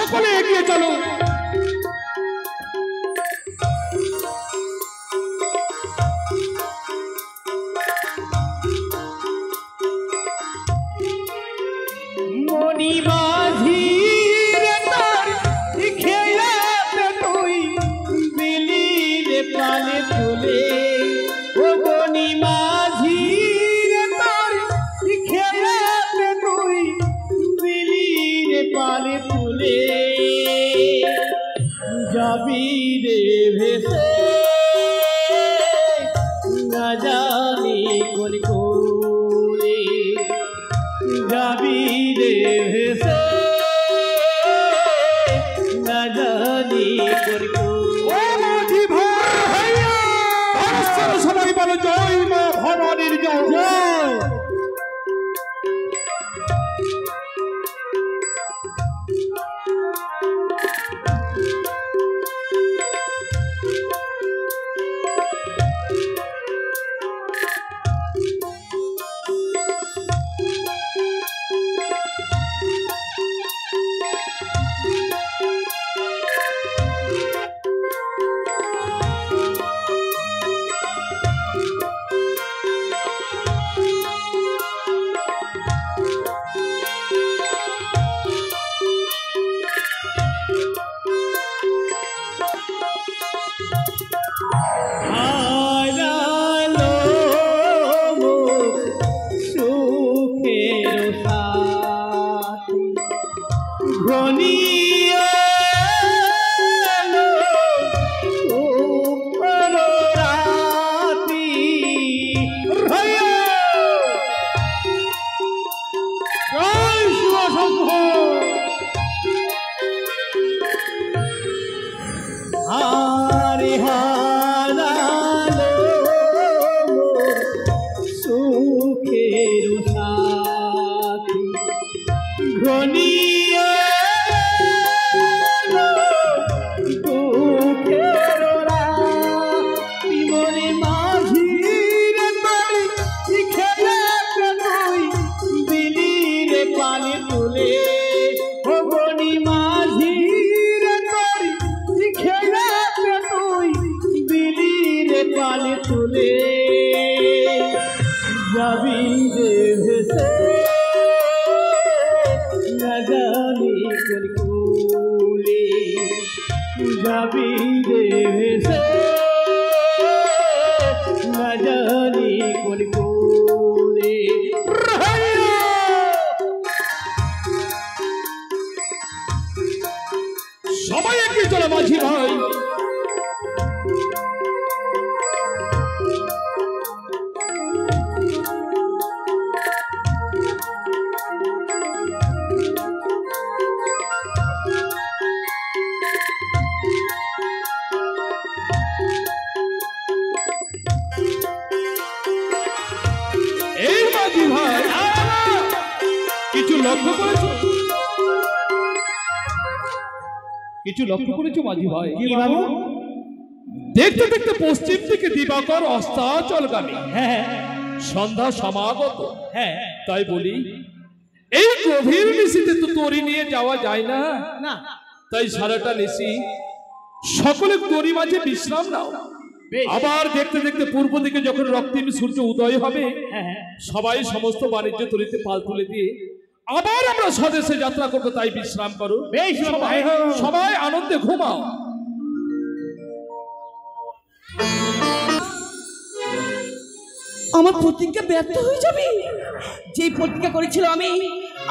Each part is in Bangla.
সকলে এগিয়ে চলো। যাবি রে ভেসে না জানি কোন কোলে, যাবি রে ভেসে না জানি কোন কোলে। সবাই বলো জয় মা ভবানীর জয়। সবাই এগিয়ে চলো মাঝি ভাই। এই মাঝি ভাই কিছু লক্ষ্য করেছো? কিছু লক্ষ্য করেছো মাঝি ভাই? কি বাবু? দেখতে দেখতে পশ্চিম থেকে দিবাকর অস্তাচলগামী, সন্ধ্যা সমাগত। তাই বলি এই গভীর নিশিতে তো তরি নিয়ে যাওয়া যায় না, তাই সারাটা নিশি সকলে তরি মাঝে বিশ্রাম নাও। আবার দেখতে দেখতে পূর্ব দিকে যখন রক্তিম সূর্য উদয় হবে, সবাই সমস্ত বাণিজ্য তরিতে পাল তুলে দিয়ে আবার আমরা স্বদেশে যাত্রা করবো। তাই বিশ্রাম করো, সবাই আনন্দে ঘুমাও। আমার প্রতিজ্ঞা ব্যর্থ হয়ে যাবে। যেই প্রতিজ্ঞা করেছিল আমি,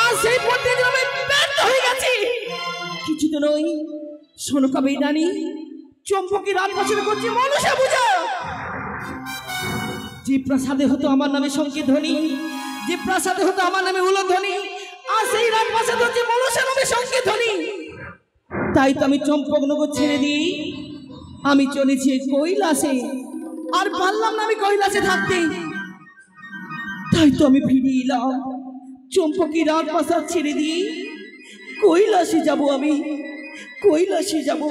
আর সেই প্রতিজ্ঞা আমি ব্যর্থ হয়ে গেছি। কিছু তো নই, শোনো কবে রানী, চম্পকি রাত পছন্দ করছি মনসা পূজা। যে প্রাসাদে হতো আমার নামে সংকীর্তনী, যে প্রাসাদে হতো আমার নামে উলধ্বনি, আর সেই রাত প্রাসাদ হচ্ছে মনসা নামে সংকীর্তনী। তাই তো আমি চম্পকনগর ছেড়ে দিই আমি চলেছি কৈলাসে, আর পারলাম না আমি কৈলাসে থাকতে। তাই তো আমি ফিরে এলাম চম্পকি রাত প্রাসাদ ছেড়ে দিয়ে কৈলাসে যাব, আমি কৈলাসে যাব।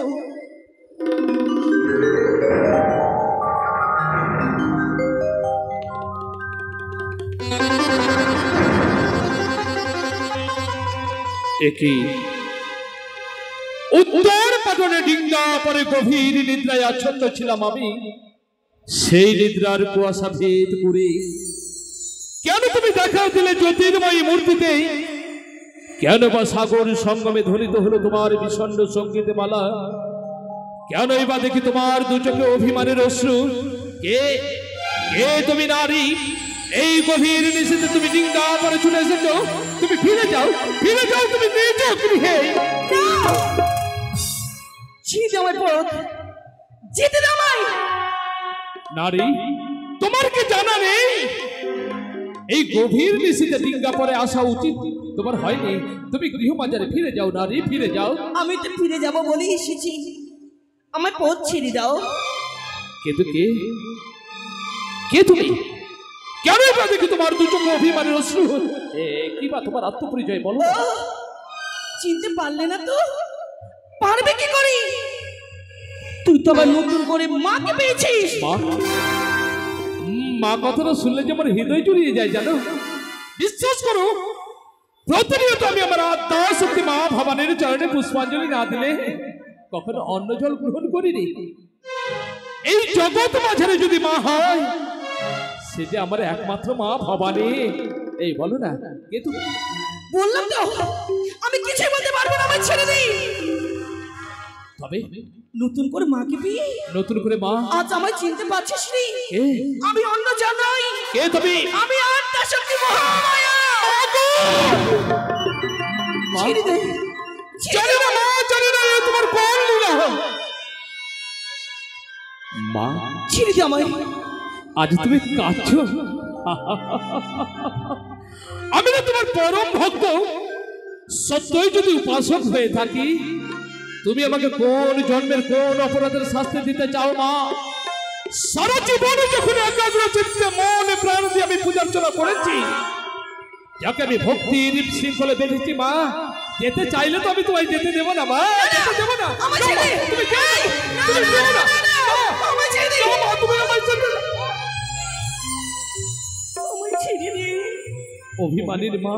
একই উত্তর পাটনে ডিঙ্গা পরে গভীর নিদ্রায় আচ্ছন্ন ছিলাম আমি। সেই নিদ্রার কুয়াশা ভেদ করে কেন তুমি দেখা দিলে জ্যোতির্ময়ী মূর্তিতে? কেন বা সাগর সঙ্গমে ধ্বনিত হলো তোমার বিষণ্ণ সঙ্গীতে মালা? কেন বা দেখি তোমার দু চোখে অভিমানের অশ্রু? কে কে তুমি নারী? এই গভীর নিশীথে তুমি ডিঙ্গা পরে চলে এসেছো। তুমি ফিরে যাও, ফিরে যাও, তুমি নিয়ে যাও, তুমি হে যেতে দাও আমায়। নারী, তোমার কি জানা নেই এই গভীর নিশীথে ডিঙ্গা পরে আসা উচিত তোমার হয়নি? তুমি গৃহবাজারে ফিরে যাও নারী, ফিরে যাও। আমি তো ফিরে যাব বলেই এসেছি, আমায় পথ ছেড়ে দাও। কিন্তু কে কে তুমি? কেন বা দেখি তোমার দু চোখে অভিমানের অশ্রু? কি বা তোমার আত্মপরিচয় বলো। চিনতে পারলে না তো? পারবে কি করে? তুই তো আবার নতুন করে মাকে পেয়েছিস। মা কথাটা শুনলে যেমন হৃদয় জুড়িয়ে যায় জানো। বিশ্বাস করো, প্রতিনিয়ত আমি আমার আত্মা শক্তি মা ভবানীর চরণে পুষ্পাঞ্জলি না দিলে কখনো অন্ন জল গ্রহণ করিনি। এই জগৎ মাঝারে যদি মা হয়, সে যে আমার একমাত্র মা ভবানী। এই বলো না, কে তুমি? বললাম তো আমি কিছুই বলতে পারবো না, আমায় ছেড়ে দিই। তবে নতুন করে মাকে পেয়ে নতুন করে মা আজ আমায় চিনতে পারছিস রে? কে? আমি অন্য জানাই। কে তুমি? আমি আত্মা শক্তি মহামায়া। ছেড়ে দে। জানি না মা, জানি না তোমার কোন লীলা। মা ছেড়ে দে আমায়। আজ তুমি কাঁদছো? আমি না তোমার পরম ভক্ত। সত্যই যদি উপাসক হয়ে থাকি, তুমি আমাকে কোন জন্মের কোন অপরাধের শাস্তি দিতে চাও মা? সারা জীবনে যখন একাগ্র চিত্তে মনে প্রাণ দিয়ে আমি পূজার্চনা করেছি, যাকে আমি ভক্তির শৃঙ্খলে বেঁধেছি মা, যেতে চাইলে তো আমি তোমায় যেতে দেবো না মা, যেতে দেবো না। আমায় ছেড়ে দে। তুমি যেও না, তুমি যেও না। আমায় ছেড়ে দে। মা, তুমি আমায় ছেড়ে দাও। আমায় ছেড়ে দে। অভিমানীর মা,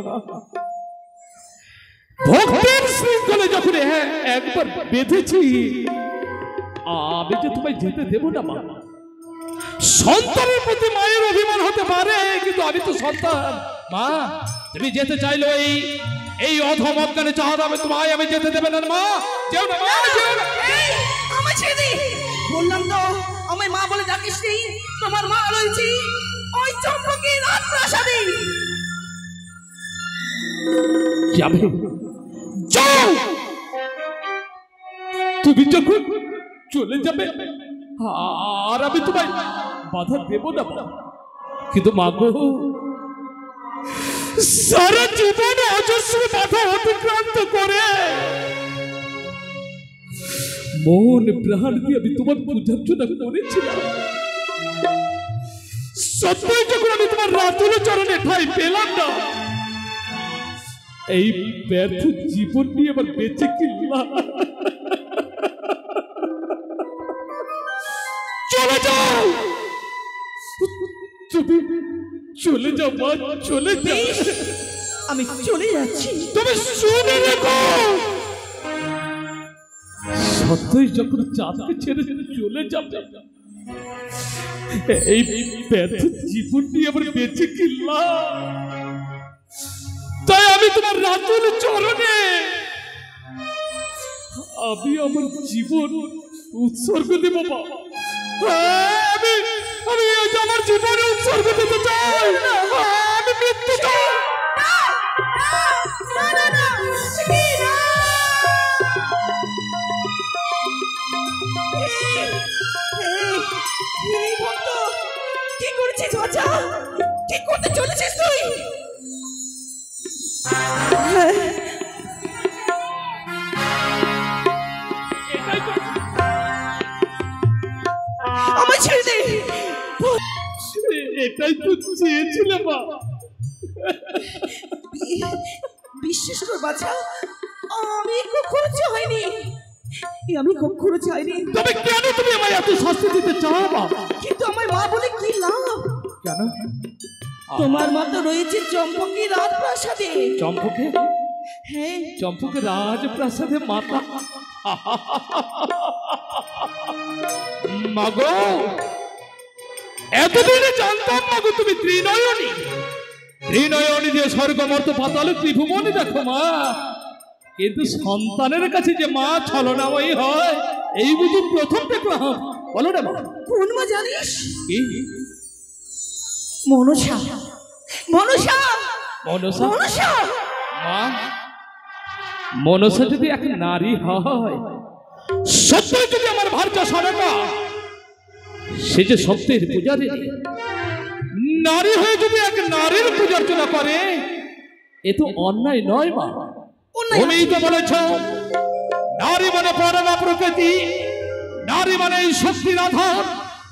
ভক্তের শৃঙ্খলে যখন একবার বেঁধেছি, আমি যে তোমায় যেতে দেব না মা। সন্তানের প্রতি মায়ের অভিমান হতে পারে, কিন্তু আমি তো সন্তান মা। তুমি যেতে চাইলো এই অধম অজ্ঞানে চাহাত আমি তোমায় আমি যেতে দেবে না মা। যেও না মা, যেও না। আমায় ছেড়ে দে। বললাম তো আমায় মা বলে ডাকিস নি। তোমার মা রয়েছে ওই চম্পকের রাজপ্রাসাদে। যাবে, যাও। তুমি যখন চলে যাবে আর আমি তোমায় বাধা দেব না মা। কিন্তু মা গো, সারা জীবনে অজস্র বাধা অতিক্রান্ত করে মন প্রাণ দিয়ে আমি তোমার পূজার্চনা করেছিলাম। সত্যই যখন আমি তোমার রাতুল চরণে ঠাঁই পেলাম না, এই ব্যর্থ জীবন নিয়ে আবার বেঁচে কিনলাম। চলে যাও, তুমি চলে যাও মা, চলে যাও। আমি চলে যাচ্ছি। তুমি শুনে রেখো, সত্যই যখন চাঁদকে ছেড়ে চলে যাবে, এই ব্যর্থ জীবন নিয়ে আবার বেঁচে কিনলাম। তাই আমি তোমার রাতুল চরণে আমি আমার জীবন উৎসর্গ দেব মা। আমি আমি আমার জীবনে উৎসর্গ দিতে চাই। আমি মৃত্যু চাই। কি করেছিস বাচ্চা? কি করতে চলেছিস তুই? আমায় ছেড়ে দে। এটাই তো চেয়েছিলে মা। বিশ্বাস কর বাচ্চা, আমি কখনো চাইনি। আমি কখনো চাইনি। তবে কেন তুমি আমায় এত শাস্তি দিতে চাও মা? কিন্তু আমার মা বলে কি লাভ? কেন? তোমার মা তো রয়েছে চম্পকের রাজপ্রাসাদে। চম্পকে? হ্যাঁ, চম্পকের রাজপ্রাসাদে মাতা? মাগো, এতদিনে জানতাম মাগো তুমি ত্রিনয়নী। ত্রিনয়নী দিয়ে স্বর্গ মর্ত পাতাল ত্রিভুবনে দেখো মা, কিন্তু সন্তানের কাছে যে মা ছলনাময়ী হয় এই বুঝি প্রথম দেখলাম। বলো না মা, কোন মা জানিস? কি? মনসা। মনসা। মনসা? মনসা। মা, মনসা যদি এক নারী হয়, সত্যই যদি আমার ভার্য সরকা, সে যে সত্যের পূজারী, নারী হয়ে যদি এক নারীর পূজার্চনা করে এ তো অন্যায় নয় মা। তুমিই তো বলেছ নারী মানে পরমা প্রকৃতি, নারী মানে এই শক্তির আধার,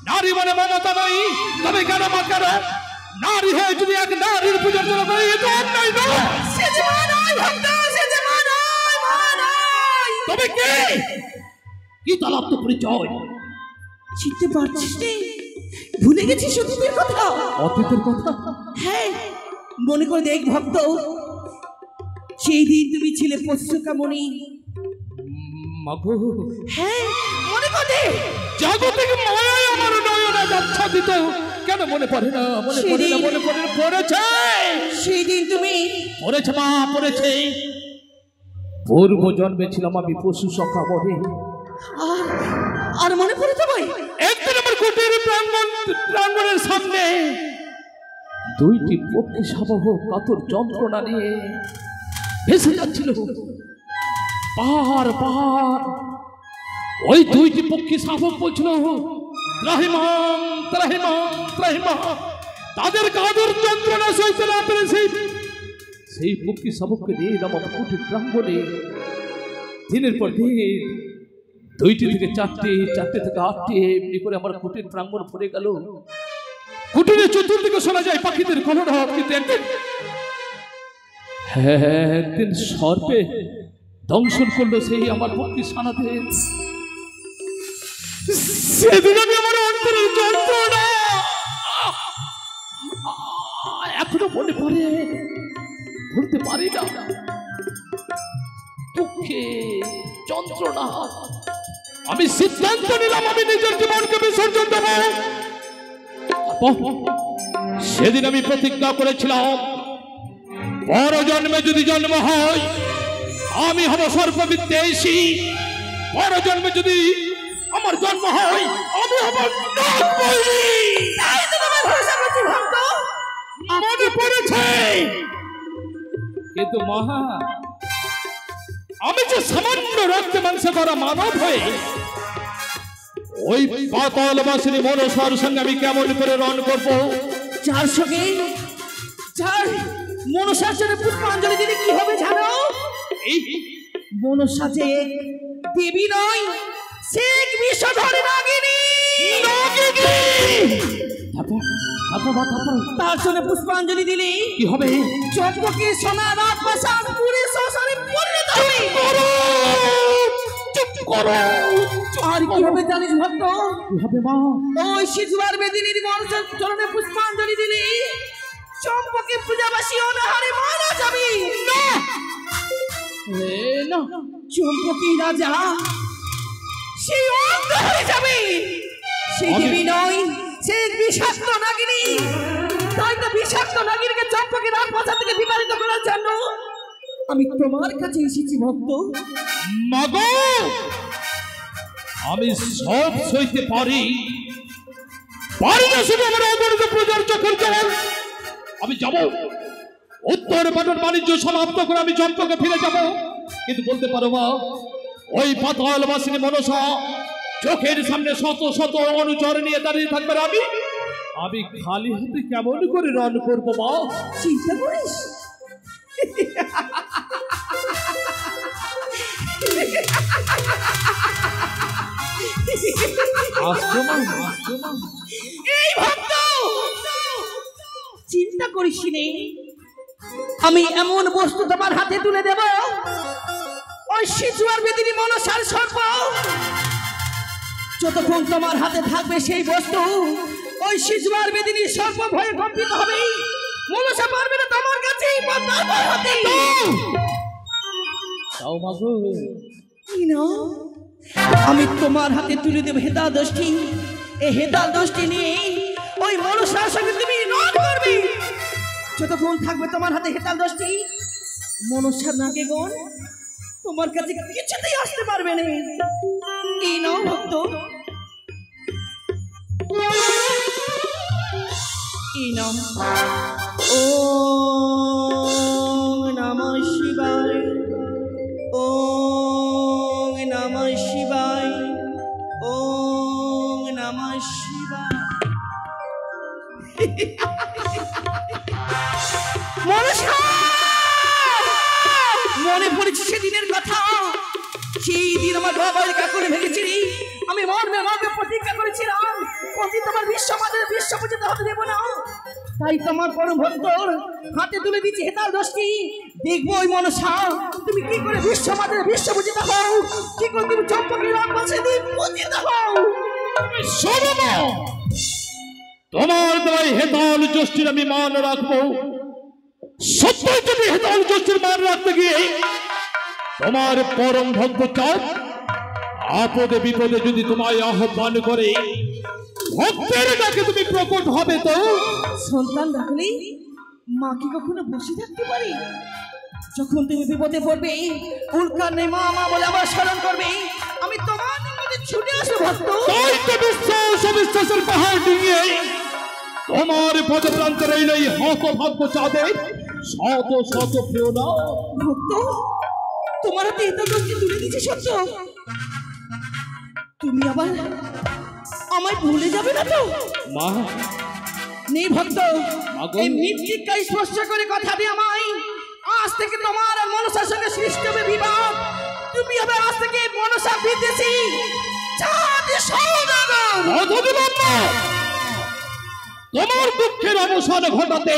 নারী মানে মমতা নয়। তবে কেন মা, কেন নারী হয়ে যদি এক নারীর পূজার্চনা করে এ তো অন্যায় নয়? তবে কে? কি তালাপ তো পরিচয়? চিনতে পারছিস রে? ভুলে গেছিস অতীতের কথা? অতীতের কথা? হ্যাঁ, মনে করে দেখ ভক্ত, সেই দিন তুমি ছিলে পশ্চিকামণি। মাগো, হ্যাঁ মনে করে। জাগতিক মায়ায় আমার নয়না আচ্ছাদিত, কেন মনে পড়ে না? মনে পড়ে না? মনে পড়ে না? পড়েছে সেই দিন তুমি। পড়েছে মা, পড়েছে। পূর্ব জন্মে ছিলাম আমি পশু সখা বলে। আর মনে পড়ে তোমায়? একদিন আমার কুটির প্রাঙ্গণের সামনে দুইটি পক্ষী শাবক কাতর যন্ত্রণা নিয়ে ভেসে যাচ্ছিল পাহাড় পাহাড়। ওই দুইটি পক্ষী শাবক বলছিল ত্রাহিমাম ত্রাহিমাম ত্রাহিমাম। তাদের কাতর যন্ত্রণা সইতে না পেরে সেই পক্ষী শাবককে নিয়ে এলাম আমার কুটির প্রাঙ্গণে। দিনের পর দিন দুইটি থেকে চারটে, চারটে থেকে আটটে, এমনি করে আমার কুটির প্রাঙ্গণ ভরে গেল। কুটিরের চতুর্দিকে শোনা যায় পাখিদের কলরব, কিন্তু একদিন সর্পে দংশন করলো সেই আমার পক্ষী সানাদের। সেদিন আমি আমার অন্তরের যন্ত্রণা এখনো মনে পড়ে, ভুলতে পারি না। দুঃখে যন্ত্রণা, আমি সিদ্ধান্ত নিলাম আমি নিজের জীবনকে বিসর্জন দেব। সেদিন আমি প্রতিজ্ঞা করেছিলাম পর জন্মে যদি জন্ম হয় আমি হব সর্ববিদ্বেষী, পর জন্মে যদি আমার জন্ম হয় আমি হব নাগবলি। মনে পড়েছে, কিন্তু মহা আমি যে সামান্য রক্তে মাংসে করা মানব হয়ে ওই পাতালবাসিনী মনসার সঙ্গে আমি কেমন করে রণ করবো? যার সঙ্গে যার মনসার জন্য পুষ্পাঞ্জলি দিলে কি হবে জানো? মনসা যে দেবী নয়, সে এক বিষধরী নাগিনী। তার জন্য পুষ্পাঞ্জলি দিলে কি হবে? চম্পকে সোনা রাত পাশান পুরে শ্মশানে পরিণত হবে। চুপ করো। আর কি হবে জানিস ভক্ত? কি হবে মা? ওই সিজুয়ার বেদিনীর মনসার চরণে পুষ্পাঞ্জলি দিলে চম্পকে পূজাবাসী অনাহারে মারা যাবে। না না, চম্পকি রাজা সেই অন্ধ হয়ে যাবে। সেই দেবী নয়, সে বিষাক্ত নাগিনী। তাই তো বিষাক্ত নাগিনীকে চম্পকের রাত পাশা থেকে বিতাড়িত করার জন্য আমি তোমার কাছে এসেছি ভক্ত। মাগো, আমি সব সইতে পারি, পারি না শুধু আমার অবরুদ্ধ প্রজার চোখের জল। আমি যাব উত্তর পাটন বাণিজ্য সমাপ্ত করে আমি চম্পকে ফিরে যাব। কিন্তু বলতে পারো মা, ওই পাতালবাসিনী মনসা চোখের সামনে শত শত অনুচর নিয়ে দাঁড়িয়ে থাকবে, আমি খালি হাতে কেমন করে রণ করবো মা? চিন্তা করিস? এই ভক্ত, চিন্তা করিস নে, আমি এমন বস্তু তোমার হাতে তুলে দেব, ওই শিশুয়ার বেদিনী মনসার সর্প যতক্ষণ তোমার হাতে থাকবে সেই বস্তু, ওই শিশুয়ার বেদিনী সর্প ভয়ে কম্পিত হবে। মনসা পারবে না তোমার কাছে তাও মাগো, কি না আমি তোমার হাতে তুলে দেব হেতাল দশটি। এই হেতাল দশটি নিয়ে ওই মনসার সঙ্গে তুমি রণ করবে। যতক্ষণ থাকবে তোমার হাতে হেতাল দশটি, মনসার নাকে গণ তোমার কাছে কিছুতেই আসতে পারবে না। এই নাও ভক্ত, এই নাও। ওম নমঃ শিবায়, ওম নমঃ শিবায়, ওম নমঃ শিবায়। মনে পড়েছে সেদিনের কথা। সেই দিন আমার বাবার কাকুরে ভেঙেছিলি, আমি মর্মে মর্মে প্রতিজ্ঞা করেছিলাম কোনদিন তোমার বিশ্ব পূজিত হতে দেব না। তাই তোমার পরম ভক্তর হাতে তুলে দিচ্ছি হেতাল দশটি। দেখবো ওই মনসা তুমি কি করে বিশ্ব পূজিত হও, কি করে তুমি চম্পকের রামবাসে দিয়ে পূজিত হও। তোমার দ্বারাই হেতাল জ্যোষ্ঠীর আমি মান রাখবো। সত্যই যদি হেতাল জ্যোষ্ঠীর মান রাখতে গিয়ে তোমার পরম ভক্ত চাঁদ আপদে বিপদে যদি তোমায় আহ্বান করে, ভক্তের ডাকে তুমি প্রকট হবে তো? সন্তান ডাকলে মা কি কখনো বসে থাকতে পারে? যখন তুমি বিপদে পড়বে, উল্কার নেই মা মা বলে আবার স্মরণ করবে, আমি তোমার নিকটে ছুটে আসবো ভক্ত। তাই তো বিশ্বাস অবিশ্বাসের পাহাড় ডিঙিয়ে তোমার পদপ্রান্তে রইল এই হতভাগ্য চাঁদের শত শত প্রিয় না। ভক্ত, তোমার হাতে এত দোষকে তুলে দিচ্ছে সত্য, তুমি আবার আমায় ভুলে যাবে না তো? মা নেই ভক্ত, এই মৃত্তিকা স্পর্শ করে কথা দিয়ে আমায়, আজ থেকে তোমার আর মনসার সঙ্গে সৃষ্টি হবে বিবাদ। তুমি হবে আজ থেকে মনসা বিদেশী চাঁদ সওদাগর। তোমার দুঃখের অবসান ঘটাতে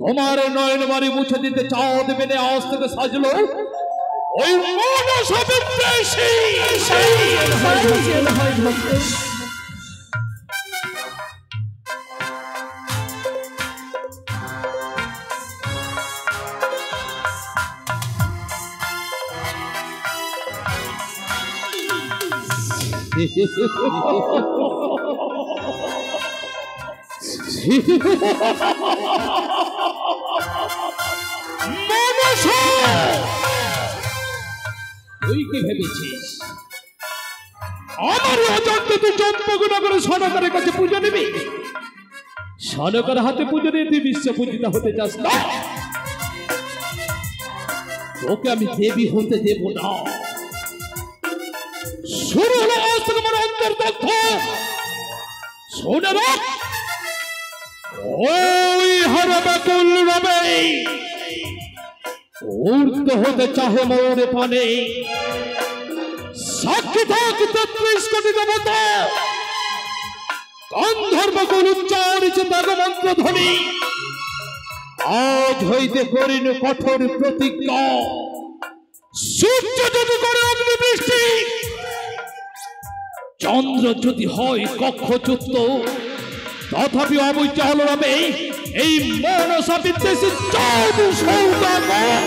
তোমার নয়ন বাড়ি মুছে দিতে চাঁদ বেনে আজ থেকে সাজলো ওই মনসা বিদ্বেষী। তুই কি ভেবেছিস আমার অজান্তে তুই চম্পকনগরে সনকারের কাছে পুজো নিবি? সনকার হাতে পুজো নিয়ে তুই বিশ্ব পূজিত হতে চাস না? তোকে আমি দেবী হতে দেব না। শুরু হলো আজ থেকে আমার অন্তর্দগ্ধ। শোনে রাখ, ওই হরবাকুল রবে উর্ধ হতে চাহে মোরে পানে। সাক্ষী থাক ৩৩ কোটি দেবতা, গন্ধর্বকুল উচ্চারিত তাগ মন্ত্র ধ্বনি। আজ হইতে করিন কঠোর প্রতিজ্ঞা, সূর্য যদি করে অগ্নিবৃষ্টি, চন্দ্র যদি হয় কক্ষচ্যুত, তথাপি অবৈচাল রবে এই মনসা বিদ্বেষী চাঁদ সওদাগর।